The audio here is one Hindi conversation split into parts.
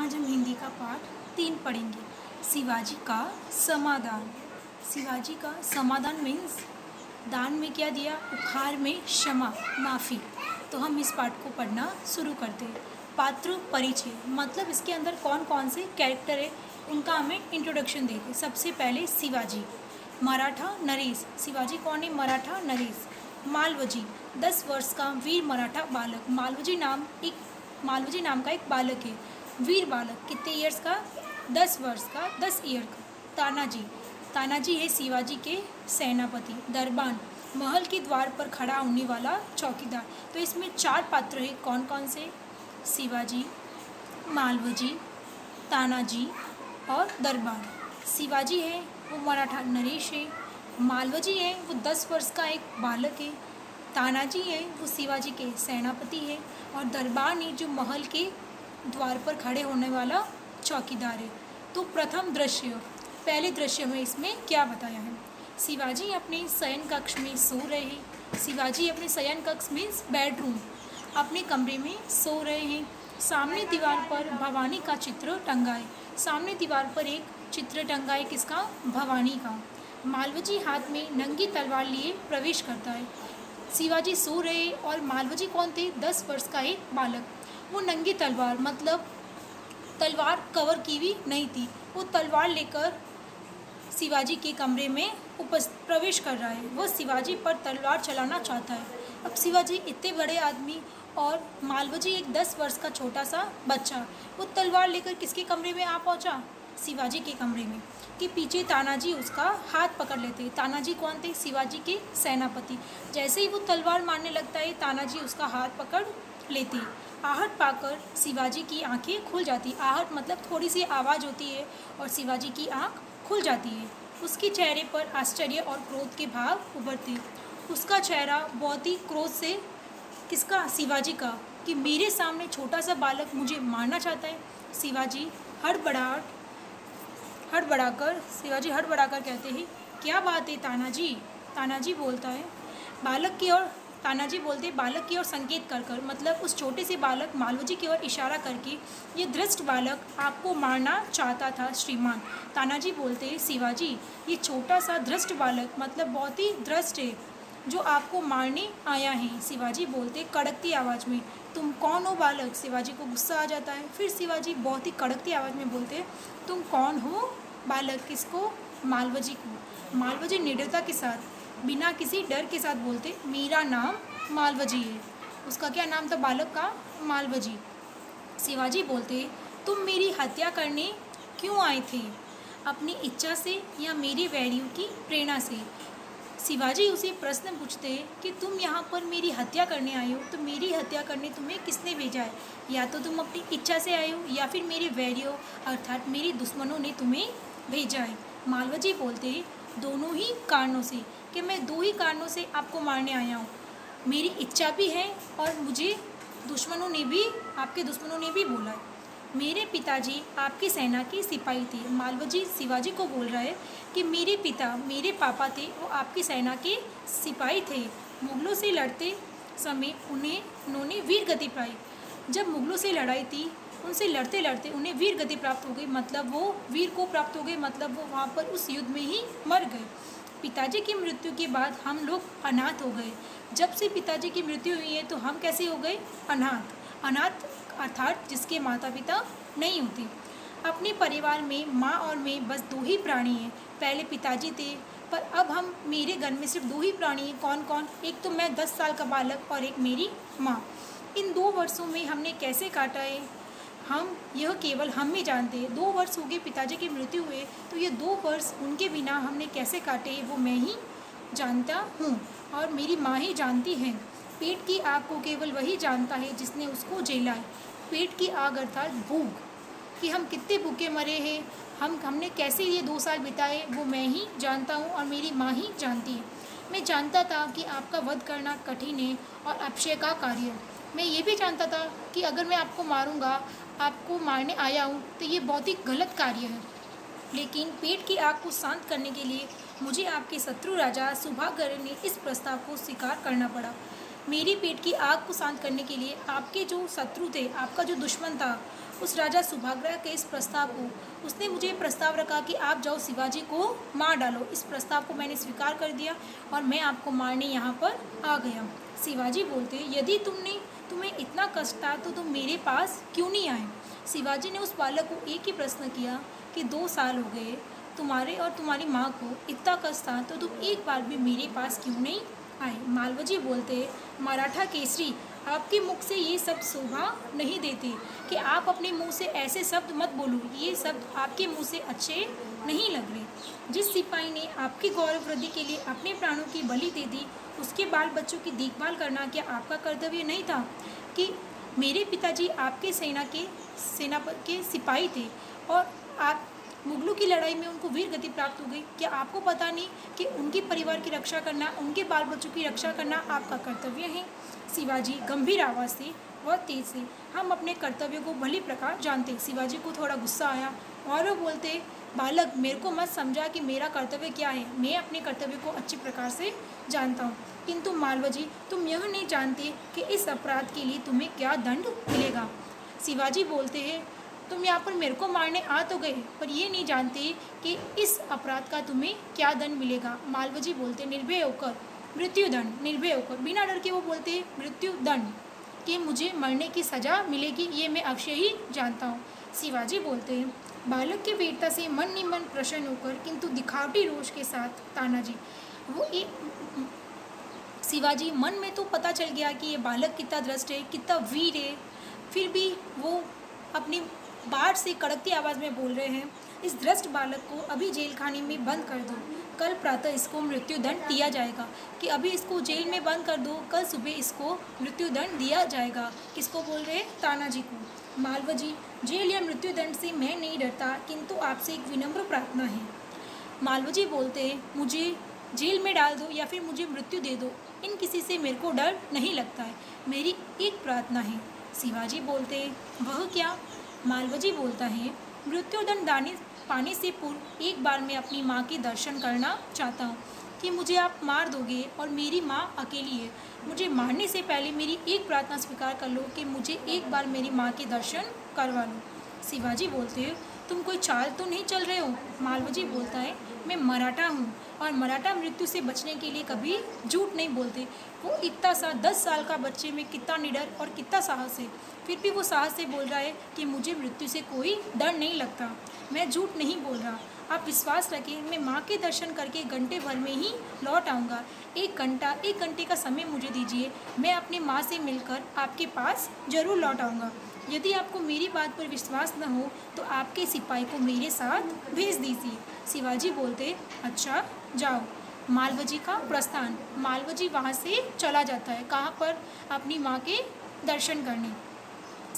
आज हम हिंदी का पाठ 3 पढ़ेंगे। शिवाजी का समाधान। शिवाजी का समाधान मीन्स दान में क्या दिया, उपहार में क्षमा, माफ़ी। तो हम इस पाठ को पढ़ना शुरू करते हैं। पात्र परिचय मतलब इसके अंदर कौन कौन से कैरेक्टर है उनका हमें इंट्रोडक्शन देंगे। सबसे पहले शिवाजी। मराठा नरेश। शिवाजी कौन है? मराठा नरेश। मालवजी 10 वर्ष का वीर मराठा बालक। मालवजी नाम का एक बालक है, वीर बालक। कितने ईयर्स का? 10 वर्ष का, 10 ईयर का। तानाजी है शिवाजी के सेनापति। दरबान महल के द्वार पर खड़ा होने वाला चौकीदार। तो इसमें 4 पात्र हैं। कौन कौन से? शिवाजी, मालवजी, तानाजी और दरबान। शिवाजी है वो मराठा नरेश है। मालवजी है वो 10 वर्ष का एक बालक है। तानाजी है वो शिवाजी के सेनापति है। और दरबान है जो महल के द्वार पर खड़े होने वाला चौकीदार है। तो प्रथम दृश्य, पहले दृश्य में इसमें क्या बताया है? शिवाजी अपने शयन कक्ष में सो रहे हैं। शिवाजी अपने शयन कक्ष मीन्स बेडरूम, अपने कमरे में सो रहे हैं। सामने दीवार पर भवानी का चित्र टंगा है। सामने दीवार पर एक चित्र टंगा है, किसका? भवानी का। मालवजी हाथ में नंगी तलवार लिए प्रवेश करता है। शिवाजी सो रहे और मालवजी कौन थे? 10 वर्ष का एक बालक। वो नंगी तलवार मतलब तलवार कवर की हुई नहीं थी, वो तलवार लेकर शिवाजी के कमरे में प्रवेश कर रहा है। वो शिवाजी पर तलवार चलाना चाहता है। अब शिवाजी इतने बड़े आदमी और मालवजी एक 10 वर्ष का छोटा सा बच्चा, वो तलवार लेकर किसके कमरे में आ पहुंचा? शिवाजी के कमरे में। कि पीछे तानाजी उसका हाथ पकड़ लेते। तानाजी कौन थे? शिवाजी के सेनापति। जैसे ही वो तलवार मारने लगता है, तानाजी उसका हाथ पकड़ लेते। आहट पाकर शिवाजी की आंखें खुल जाती। आहट मतलब थोड़ी सी आवाज़ होती है और शिवाजी की आंख खुल जाती है। उसके चेहरे पर आश्चर्य और क्रोध के भाव उभरते। उसका चेहरा बहुत ही क्रोध से, किसका? शिवाजी का, कि मेरे सामने छोटा सा बालक मुझे मारना चाहता है। शिवाजी हड़बड़ाकर कहते हैं, क्या बात है तानाजी? तानाजी बोलता है तानाजी बोलते बालक की ओर संकेत कर मतलब उस छोटे से बालक मालवजी की ओर इशारा करके, ये दृष्ट बालक आपको मारना चाहता था श्रीमान। तानाजी बोलते शिवाजी, ये छोटा सा दृष्ट बालक मतलब बहुत ही दृष्ट है जो आपको मारने आया है। शिवाजी बोलते कड़कती आवाज़ में, तुम कौन हो बालक? शिवाजी को गुस्सा आ जाता है। फिर शिवाजी बहुत ही कड़कती आवाज़ में बोलते, तुम कौन हो बालक? किसको? मालवजी को। मालवजी निडरता के साथ, बिना किसी डर के साथ बोलते, मेरा नाम मालवजी है। उसका क्या नाम था बालक का? मालवजी। शिवाजी बोलते, तुम मेरी हत्या करने क्यों आए थे? अपनी इच्छा से या मेरे वैरियों की प्रेरणा से? शिवाजी उसे प्रश्न पूछते कि तुम यहाँ पर मेरी हत्या करने आए हो, तो मेरी हत्या करने तुम्हें किसने भेजा है? या तो तुम अपनी इच्छा से आए हो या फिर मेरे वैरियों अर्थात मेरे दुश्मनों ने तुम्हें भेजा है। मालवजी बोलते दोनों ही कारणों से, कि मैं 2 ही कारणों से आपको मारने आया हूँ। मेरी इच्छा भी है और मुझे आपके दुश्मनों ने भी बोला है। मेरे पिताजी आपकी सेना के सिपाही थे। मालवजी शिवाजी को बोल रहा है कि मेरे पापा थे, वो आपकी सेना के सिपाही थे। मुगलों से लड़ते समय उन्होंने वीर गति पाई। जब मुगलों से लड़ाई थी, उनसे लड़ते लड़ते उन्हें वीर गति प्राप्त हो गई, मतलब वो वीर को प्राप्त हो गए, मतलब वो वहाँ पर उस युद्ध में ही मर गए। पिताजी की मृत्यु के बाद हम लोग अनाथ हो गए। जब से पिताजी की मृत्यु हुई है तो हम कैसे हो गए? अनाथ अर्थात जिसके माता पिता नहीं होते। अपने परिवार में माँ और मैं बस 2 ही प्राणी हैं। पहले पिताजी थे पर अब मेरे घर में सिर्फ 2 ही प्राणी हैं। कौन कौन? एक तो मैं 10 साल का बालक और एक मेरी माँ। इन 2 वर्षों में हमने कैसे काटा है यह केवल हम ही जानते हैं। 2 वर्ष हो गए पिताजी की मृत्यु हुए, तो ये 2 वर्ष उनके बिना हमने कैसे काटे वो मैं ही जानता हूँ और मेरी माँ ही जानती है। पेट की आग को केवल वही जानता है जिसने उसको झेला है। पेट की आग अर्थात भूख, कि हम कितने भूखे मरे हैं, हमने कैसे ये 2 साल बिताए वो मैं ही जानता हूँ और मेरी माँ ही जानती है। मैं जानता था कि आपका वध करना कठिन है और अक्षय का कार्य। मैं ये भी जानता था कि अगर मैं आपको मारूंगा, आपको मारने आया हूँ, तो ये बहुत ही गलत कार्य है। लेकिन पेट की आग को शांत करने के लिए मुझे आपके शत्रु राजा सुभाकर ने इस प्रस्ताव को स्वीकार करना पड़ा। मेरी पेट की आग को शांत करने के लिए आपके जो शत्रु थे, आपका जो दुश्मन था, उस राजा सुभाग्रह के इस प्रस्ताव को, उसने मुझे प्रस्ताव रखा कि आप जाओ शिवाजी को मार डालो। इस प्रस्ताव को मैंने स्वीकार कर दिया और मैं आपको मारने यहाँ पर आ गया। शिवाजी बोलते, यदि तुम्हें इतना कष्ट था तो तुम मेरे पास क्यों नहीं आए? शिवाजी ने उस बालक को एक ही प्रश्न किया कि 2 साल हो गए तुम्हारे और तुम्हारी माँ को इतना कष्ट था तो तुम एक बार भी मेरे पास क्यों नहीं आए? मालवजी बोलते, मराठा केसरी, आपके मुख से ये शब्द शोभा नहीं देते कि आप अपने मुंह से ऐसे शब्द मत बोलो, ये शब्द आपके मुंह से अच्छे नहीं लग रहे। जिस सिपाही ने आपकी गौरव वृद्धि के लिए अपने प्राणों की बलि दे दी, उसके बाल बच्चों की देखभाल करना क्या आपका कर्तव्य नहीं था? कि मेरे पिताजी आपके सेना के सिपाही थे और आप मुगलों की लड़ाई में उनको वीर गति प्राप्त हो गई। क्या आपको पता नहीं कि उनके परिवार की रक्षा करना, उनके बाल बच्चों की रक्षा करना आपका कर्तव्य है? शिवाजी गंभीर आवाज़ से, बहुत तेज से, हम अपने कर्तव्य को भली प्रकार जानते। शिवाजी को थोड़ा गुस्सा आया और वो बोलते, बालक, मेरे को मत समझा कि मेरा कर्तव्य क्या है। मैं अपने कर्तव्य को अच्छी प्रकार से जानता हूँ, किंतु मालवजी, तुम यह नहीं जानते कि इस अपराध के लिए तुम्हें क्या दंड मिलेगा। शिवाजी बोलते हैं, तुम यहाँ पर मेरे को मारने आ तो गए, पर ये नहीं जानते कि इस अपराध का तुम्हें क्या दंड मिलेगा। मालवजी बोलते, निर्भय होकर मृत्युदंड। निर्भय होकर, बिना डर के वो बोलते मृत्युदंड, कि मुझे मरने की सज़ा मिलेगी, ये मैं अवश्य ही जानता हूँ। शिवाजी बोलते हैं, बालक की वीरता से मन ही मन प्रसन्न होकर किंतु दिखावटी रोष के साथ तानाजी, वो एक शिवाजी मन में तो पता चल गया कि ये बालक कितना दृष्ट है, कितना वीर है, फिर भी वो अपनी बाहर से कड़कती आवाज़ में बोल रहे हैं, इस दृष्ट बालक को अभी जेल खाने में बंद कर दो, कल प्रातः इसको मृत्युदंड दिया जाएगा। कि अभी इसको जेल में बंद कर दो, कल सुबह इसको मृत्युदंड दिया जाएगा। किसको बोल रहे हैं? तानाजी को। मालवजी, जेल या मृत्युदंड से मैं नहीं डरता, किंतु आपसे एक विनम्र प्रार्थना है। मालवजी बोलते हैं, मुझे जेल में डाल दो या फिर मुझे मृत्यु दे दो, इन किसी से मेरे को डर नहीं लगता है, मेरी एक प्रार्थना है। शिवाजी बोलते, वह क्या? मालवजी बोलता है, मृत्युदंड पाने से पूर्व एक बार मैं अपनी माँ के दर्शन करना चाहता हूँ। कि मुझे आप मार दोगे और मेरी माँ अकेली है, मुझे मारने से पहले मेरी एक प्रार्थना स्वीकार कर लो कि मुझे एक बार मेरी माँ के दर्शन करवा लो। शिवाजी बोलते हैं, तुम कोई चाल तो नहीं चल रहे हो? मालवजी बोलता है, मैं मराठा हूँ और मराठा मृत्यु से बचने के लिए कभी झूठ नहीं बोलते। वो इतना सा 10 साल का बच्चे में कितना निडर और कितना साहस है, फिर भी वो साहस से बोल रहा है कि मुझे मृत्यु से कोई डर नहीं लगता, मैं झूठ नहीं बोल रहा। आप विश्वास रखें, मैं माँ के दर्शन करके घंटे भर में ही लौट आऊँगा। एक घंटे का समय मुझे दीजिए, मैं अपनी माँ से मिलकर आपके पास ज़रूर लौट आऊँगा। यदि आपको मेरी बात पर विश्वास न हो तो आपके सिपाही को मेरे साथ भेज दीजिए। शिवाजी बोलते, अच्छा जाओ। मालवजी का प्रस्थान। मालवजी वहाँ से चला जाता है, कहाँ पर? अपनी माँ के दर्शन करने।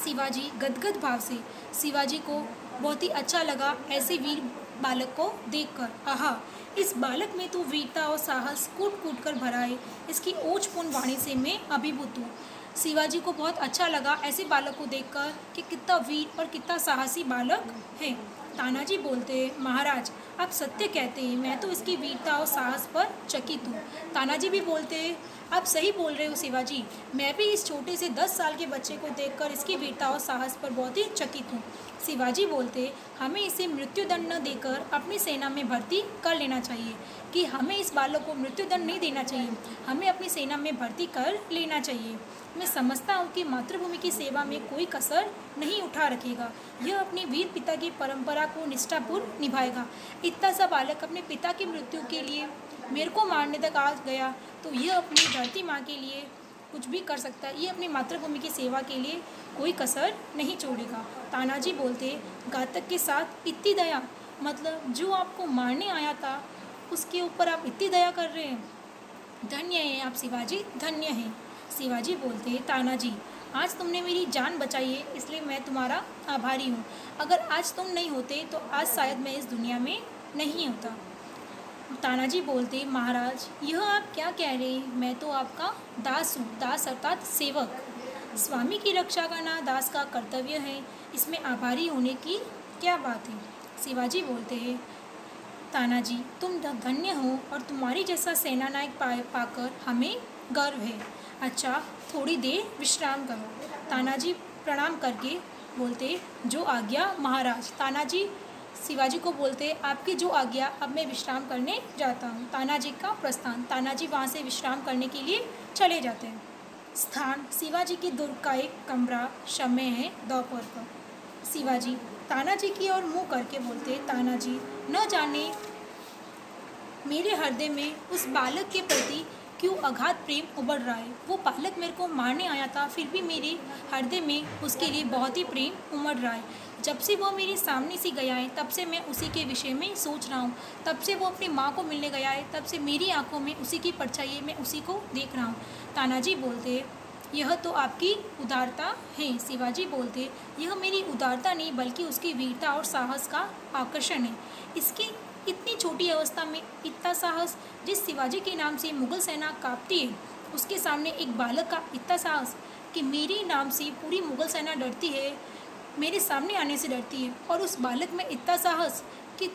शिवाजी गदगद भाव से, शिवाजी को बहुत ही अच्छा लगा ऐसे वीर बालक को देखकर। आहा, इस बालक में तो वीरता और साहस कूट कूट कर भरा है, इसकी ओजपूर्ण वाणी से मैं अभिभूत हूँ। शिवाजी को बहुत अच्छा लगा ऐसे बालक को देखकर कि कितना वीर और कितना साहसी बालक है। तानाजी बोलते, महाराज आप सत्य कहते हैं, मैं तो इसकी वीरता और साहस पर चकित हूँ। तानाजी भी बोलते, आप सही बोल रहे हो शिवाजी, मैं भी इस छोटे से 10 साल के बच्चे को देखकर इसकी वीरता और साहस पर बहुत ही चकित हूँ। शिवाजी बोलते, हमें इसे मृत्युदंड न देकर अपनी सेना में भर्ती कर लेना चाहिए। कि हमें इस बालक को मृत्युदंड नहीं देना चाहिए, हमें अपनी सेना में भर्ती कर लेना चाहिए। मैं समझता हूँ कि मातृभूमि की सेवा में कोई कसर नहीं उठा रखेगा, यह अपने वीर पिता की परंपरा को निष्ठापूर्वक निभाएगा। इतना सा बालक अपने पिता की मृत्यु के लिए मेरे को मारने तक आ गया, तो यह अपनी धरती माँ के लिए कुछ भी कर सकता है, ये अपनी मातृभूमि की सेवा के लिए कोई कसर नहीं छोड़ेगा। तानाजी बोलते, घातक के साथ इतनी दया, मतलब जो आपको मारने आया था उसके ऊपर आप इतनी दया कर रहे हैं। धन्य हैं आप शिवाजी, धन्य हैं। शिवाजी बोलते, तानाजी आज तुमने मेरी जान बचाई है, इसलिए मैं तुम्हारा आभारी हूँ। अगर आज तुम नहीं होते तो आज शायद मैं इस दुनिया में नहीं होता। तानाजी बोलते, महाराज यह आप क्या कह रहे हैं, मैं तो आपका दास हूँ। दास अर्थात सेवक। स्वामी की रक्षा करना दास का कर्तव्य है, इसमें आभारी होने की क्या बात है। शिवाजी बोलते हैं, तानाजी तुम धन्य हो और तुम्हारी जैसा सेनानायक पाकर हमें गर्व है। अच्छा थोड़ी देर विश्राम करो। तानाजी प्रणाम करके बोलते जो आज्ञा महाराज। तानाजी शिवाजी को बोलते आपकी जो आज्ञा, अब मैं विश्राम करने जाता हूँ। तानाजी का प्रस्थान। तानाजी वहाँ से विश्राम करने के लिए चले जाते हैं। स्थान शिवाजी के दुर्ग का एक कमरा। समय है दोपहर का। शिवाजी तानाजी की ओर मुँह करके बोलते तानाजी न जाने मेरे हृदय में उस बालक के प्रति क्यों अगाध प्रेम उबड़ रहा है। वो बालक मेरे को मारने आया था, फिर भी मेरे हृदय में उसके लिए बहुत ही प्रेम उमड़ रहा है। जब से वो मेरे सामने से गया है तब से मैं उसी के विषय में सोच रहा हूँ। तब से वो अपनी माँ को मिलने गया है तब से मेरी आंखों में उसी की परछाई है, मैं उसी को देख रहा हूँ। तानाजी बोलते यह तो आपकी उदारता है। शिवाजी बोलते यह मेरी उदारता नहीं बल्कि उसकी वीरता और साहस का आकर्षण है। इसकी इतनी छोटी अवस्था में इतना साहस, जिस शिवाजी के नाम से मुगल सेना कांपती है उसके सामने एक बालक का इतना साहस कि मेरे नाम से पूरी मुगल सेना डरती है, मेरे सामने आने से डरती है। और उस बालक में इतना साहस कि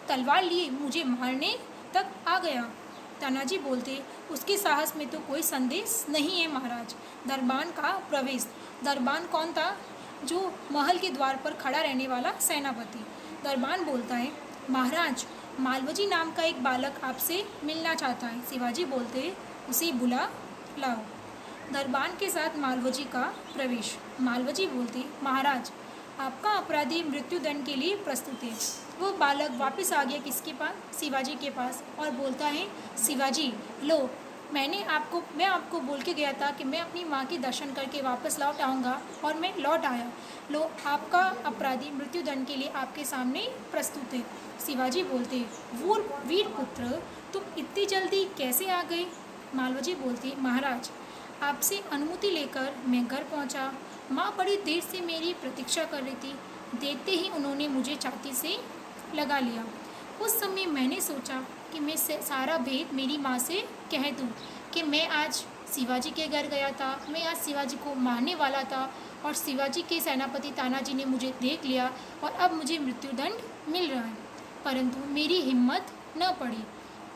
तलवार लिए मुझे मारने तक आ गया। तानाजी बोलते उसके साहस में तो कोई संदेश नहीं है महाराज। दरबान का प्रवेश। दरबान कौन था? जो महल के द्वार पर खड़ा रहने वाला सेनापति। दरबान बोलता है महाराज मालवजी नाम का एक बालक आपसे मिलना चाहता है। शिवाजी बोलते उसे बुला लाओ। दरबान के साथ मालवजी का प्रवेश। मालवजी बोलते महाराज आपका अपराधी मृत्युदंड के लिए प्रस्तुत है। वो बालक वापस आ गया किसके पास? शिवाजी के पास, और बोलता है शिवाजी लो, मैं आपको बोल के गया था कि मैं अपनी माँ के दर्शन करके वापस लौट आऊँगा, और मैं लौट आया। लो, आपका अपराधी मृत्युदंड के लिए आपके सामने प्रस्तुत है। शिवाजी बोलते वो वीर पुत्र तुम इतनी जल्दी कैसे आ गए? मालवजी बोलते महाराज आपसे अनुमति लेकर मैं घर पहुंचा। माँ बड़ी देर से मेरी प्रतीक्षा कर रही थी। देखते ही उन्होंने मुझे छाती से लगा लिया। उस समय मैंने सोचा कि मैं सारा भेद मेरी माँ से कह दूँ कि मैं आज शिवाजी के घर गया था, मैं आज शिवाजी को मारने वाला था, और शिवाजी के सेनापति तानाजी ने मुझे देख लिया और अब मुझे मृत्युदंड मिल रहा है। परंतु मेरी हिम्मत न पड़ी,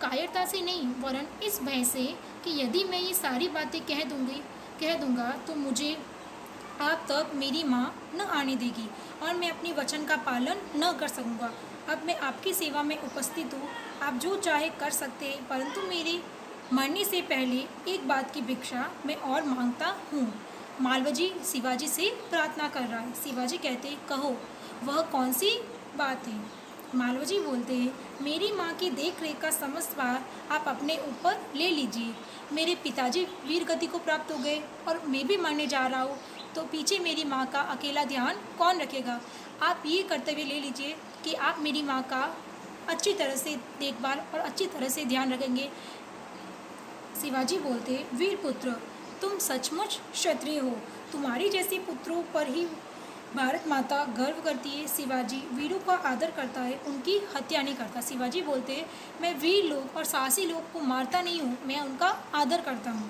कायरता से नहीं वरन इस भय से कि यदि मैं ये सारी बातें कह दूंगा तो मुझे आप तक मेरी माँ न आने देगी और मैं अपनी वचन का पालन न कर सकूँगा। अब मैं आपकी सेवा में उपस्थित हूँ, आप जो चाहे कर सकते हैं, परंतु मेरे मरने से पहले एक बात की भिक्षा मैं और मांगता हूँ। मालवजी शिवाजी से प्रार्थना कर रहा है। शिवाजी कहते कहो वह कौन सी बात है? मालवजी बोलते हैं मेरी माँ की देख रेख का समस्त भार आप अपने ऊपर ले लीजिए। मेरे पिताजी वीर गति को प्राप्त हो गए और मैं भी मरने जा रहा हूँ, तो पीछे मेरी माँ का अकेला ध्यान कौन रखेगा? आप ये कर्तव्य ले लीजिए कि आप मेरी माँ का अच्छी तरह से देखभाल और अच्छी तरह से ध्यान रखेंगे। शिवाजी बोलते वीर पुत्र तुम सचमुच क्षत्रिय हो, तुम्हारी जैसे पुत्रों पर ही भारत माता गर्व करती है। शिवाजी वीरों का आदर करता है, उनकी हत्या नहीं करता। शिवाजी बोलते मैं वीर लोग और साहसी लोग को मारता नहीं हूँ, मैं उनका आदर करता हूँ।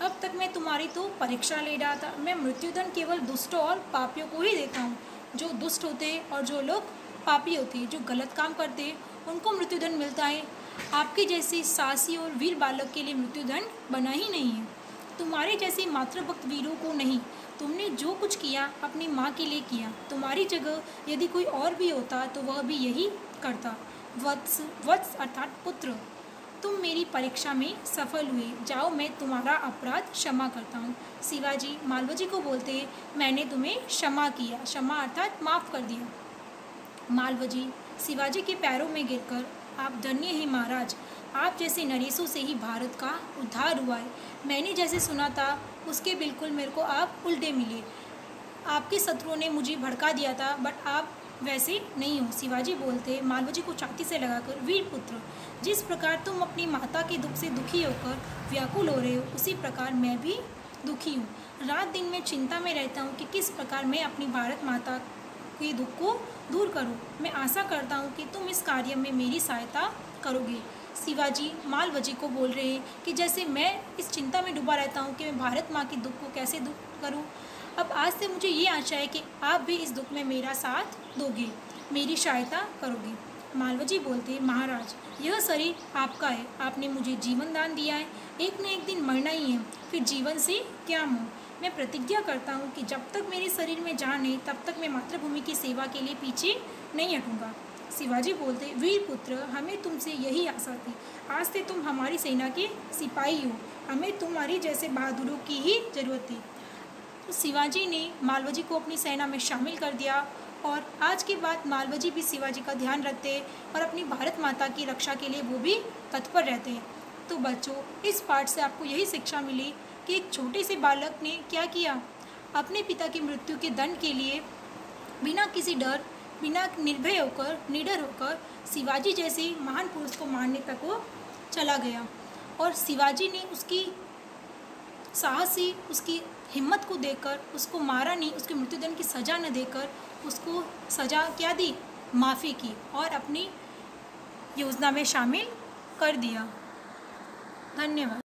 अब तक मैं तुम्हारी तो परीक्षा ले रहा था। मैं मृत्युदंड केवल दुष्टों और पापियों को ही देता हूँ। जो दुष्ट होते हैं और जो लोग पापी होते हैं, जो गलत काम करते हैं, उनको मृत्युदंड मिलता है। आपके जैसे साहसी और वीर बालक के लिए मृत्युदंड बना ही नहीं है। तुम्हारे जैसे मातृभक्त वीरों को नहीं। तुमने जो कुछ किया अपनी माँ के लिए किया। तुम्हारी जगह यदि कोई और भी होता तो वह भी यही करता। वत्स अर्थात पुत्र, तुम मेरी परीक्षा में सफल हुए। जाओ, मैं तुम्हारा अपराध क्षमा करता हूँ। शिवाजी मालवजी को बोलते मैंने तुम्हें क्षमा किया। क्षमा अर्थात माफ़ कर दिया। मालवजी शिवाजी के पैरों में गिरकर आप धन्य हैं महाराज, आप जैसे नरेशों से ही भारत का उद्धार हुआ है। मैंने जैसे सुना था उसके बिल्कुल मेरे को आप उल्टे मिले। आपके शत्रुओं ने मुझे भड़का दिया था, बट आप वैसे नहीं हो। शिवाजी बोलते मालवजी को छाती से लगाकर वीर पुत्र, जिस प्रकार तुम अपनी माता के दुख से दुखी होकर व्याकुल हो रहे हो, उसी प्रकार मैं भी दुखी हूँ। रात दिन मैं चिंता में रहता हूँ कि किस प्रकार मैं अपनी भारत माता के दुख को दूर करूँ। मैं आशा करता हूँ कि तुम इस कार्य में मेरी सहायता करोगे। शिवाजी मालवजी को बोल रहे हैं कि जैसे मैं इस चिंता में डूबा रहता हूँ कि मैं भारत माँ के दुख को कैसे दूर करूँ, अब आज से मुझे ये आशा है कि आप भी इस दुख में मेरा साथ दोगे, मेरी सहायता करोगे। मालवजी बोलते महाराज यह शरीर आपका है, आपने मुझे जीवन दान दिया है, एक न एक दिन मरना ही है, फिर जीवन से क्या मोह। मैं प्रतिज्ञा करता हूँ कि जब तक मेरे शरीर में जान है तब तक मैं मातृभूमि की सेवा के लिए पीछे नहीं हटूँगा। शिवाजी बोलते, वीर पुत्र, हमें तुमसे यही आशा थी। आज से तुम हमारी सेना के सिपाही हो, हमें तुम्हारी जैसे बहादुरों की ही ज़रूरत थी। तो शिवाजी ने मालवजी को अपनी सेना में शामिल कर दिया और आज के बाद मालवजी भी शिवाजी का ध्यान रखते हैं और अपनी भारत माता की रक्षा के लिए वो भी तत्पर रहते हैं। तो बच्चों, इस पाठ से आपको यही शिक्षा मिली कि एक छोटे से बालक ने क्या किया, अपने पिता की मृत्यु के दंड के लिए बिना किसी डर, बिना निर्भय होकर, निडर होकर शिवाजी जैसे महान पुरुष को मारने तक वो चला गया। और शिवाजी ने उसकी साहसी, उसकी हिम्मत को देकर उसको मारा नहीं, उसके मृत्युदंड की सज़ा न देकर उसको सज़ा क्या दी, माफ़ी की और अपनी योजना में शामिल कर दिया। धन्यवाद।